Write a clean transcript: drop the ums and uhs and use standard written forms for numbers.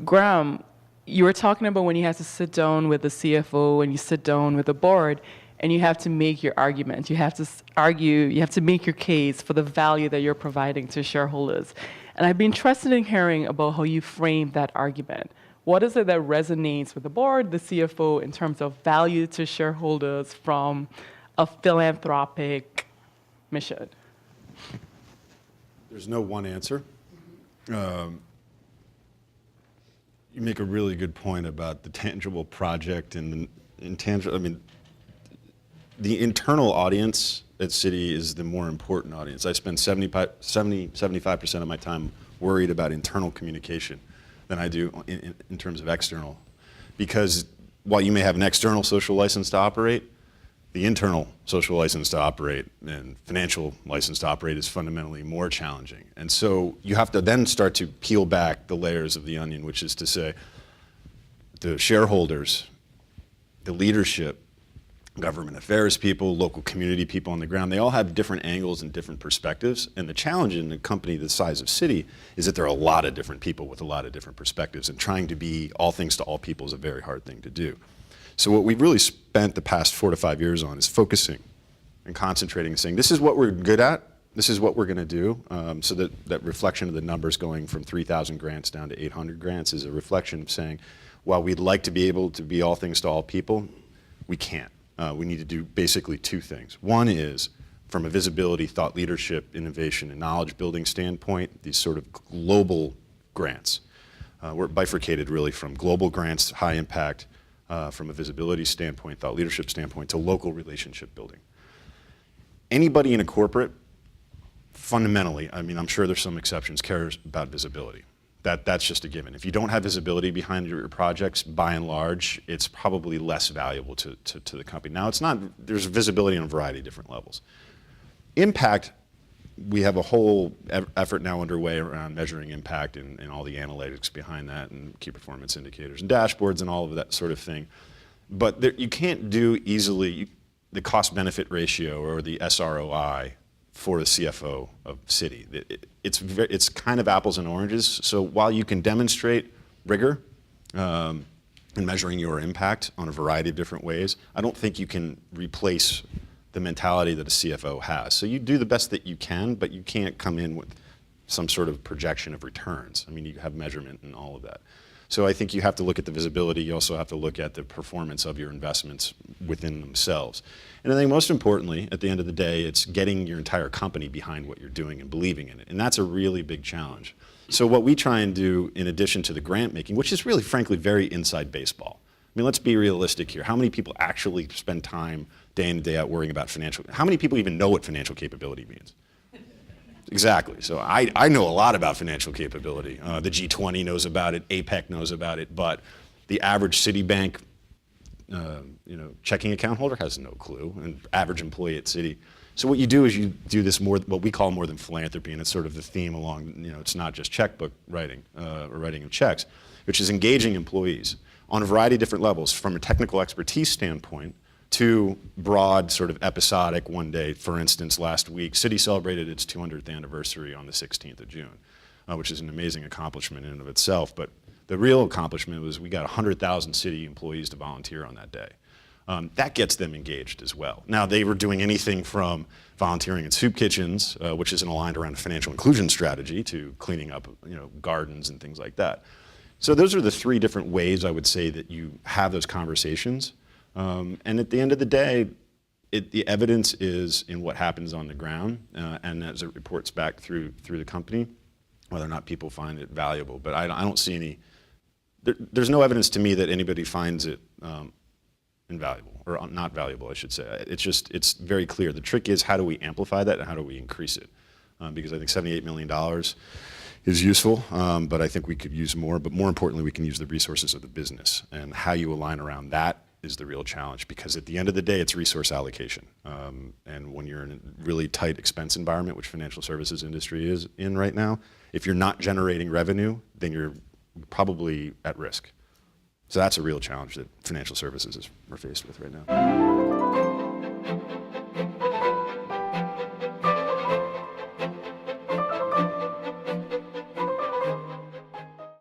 Graham, you were talking about when you have to sit down with the CFO and you sit down with the board and you have to make your argument. You have to argue, you have to make your case for the value that you're providing to shareholders. And I'd be interested in hearing about how you frame that argument. What is it that resonates with the board, the CFO, in terms of value to shareholders from a philanthropic mission? There's no one answer. You make a really good point about the tangible project and the intangible. I mean, the internal audience at Citi is the more important audience. I spend 75% of my time worried about internal communication than I do in terms of external. Because while you may have an external social license to operate, the internal social license to operate and financial license to operate is fundamentally more challenging. And so you have to then start to peel back the layers of the onion, which is to say the shareholders, the leadership, government affairs people, local community people on the ground, they all have different angles and different perspectives. And the challenge in a company the size of Citi is that there are a lot of different people with a lot of different perspectives, and trying to be all things to all people is a very hard thing to do. So what we've really spent the past 4 to 5 years on is focusing and concentrating and saying, this is what we're good at, this is what we're gonna do. So that reflection of the numbers going from 3,000 grants down to 800 grants is a reflection of saying, while we'd like to be able to be all things to all people, we can't. We need to do basically 2 things. One is, from a visibility, thought leadership, innovation, and knowledge building standpoint, these sort of global grants. We're bifurcated really from global grants, high impact, from a visibility standpoint, thought leadership standpoint, to local relationship building. Anybody in a corporate, fundamentally, I mean, I'm sure there's some exceptions, cares about visibility. That's just a given. If you don't have visibility behind your projects, by and large, it's probably less valuable to the company. Now, it's not, there's visibility on a variety of different levels. Impact, we have a whole effort now underway around measuring impact and all the analytics behind that and key performance indicators and dashboards and all of that sort of thing. But there, you can't do easily the cost-benefit ratio or the SROI for the CFO of Citi. It's kind of apples and oranges. So while you can demonstrate rigor in measuring your impact on a variety of different ways, I don't think you can replace the mentality that a CFO has. So you do the best that you can, but you can't come in with some sort of projection of returns. I mean, you have measurement and all of that. So I think you have to look at the visibility. You also have to look at the performance of your investments within themselves. And I think most importantly, at the end of the day, it's getting your entire company behind what you're doing and believing in it. And that's a really big challenge. So what we try and do, in addition to the grant making, which is really, frankly, very inside baseball. I mean, let's be realistic here. How many people actually spend time day in and day out worrying about financial? How many people even know what financial capability means? Exactly. So I know a lot about financial capability. The G20 knows about it, APEC knows about it, but the average Citibank checking account holder has no clue, and average employee at Citi. So what you do is you do this more, what we call more than philanthropy, and it's sort of the theme along, it's not just checkbook writing or writing of checks, which is engaging employees on a variety of different levels, from a technical expertise standpoint to broad, sort of episodic one day. For instance, last week, Citi celebrated its 200th anniversary on the 16th of June, which is an amazing accomplishment in and of itself. But the real accomplishment was we got 100,000 Citi employees to volunteer on that day. That gets them engaged as well. Now, they were doing anything from volunteering in soup kitchens, which isn't aligned around a financial inclusion strategy, to cleaning up gardens and things like that. So those are the 3 different ways I would say that you have those conversations. And at the end of the day, the evidence is in what happens on the ground, and as it reports back through the company, whether or not people find it valuable. But I don't see any, there's no evidence to me that anybody finds it invaluable, or not valuable, I should say. It's very clear. The trick is, how do we amplify that and how do we increase it? Because I think $78 million is useful, but I think we could use more. But more importantly, we can use the resources of the business, and how you align around that is the real challenge, because at the end of the day, it's resource allocation. And when you're in a really tight expense environment, which financial services industry is in right now, if you're not generating revenue, then you're probably at risk. So that's a real challenge that financial services are faced with right now.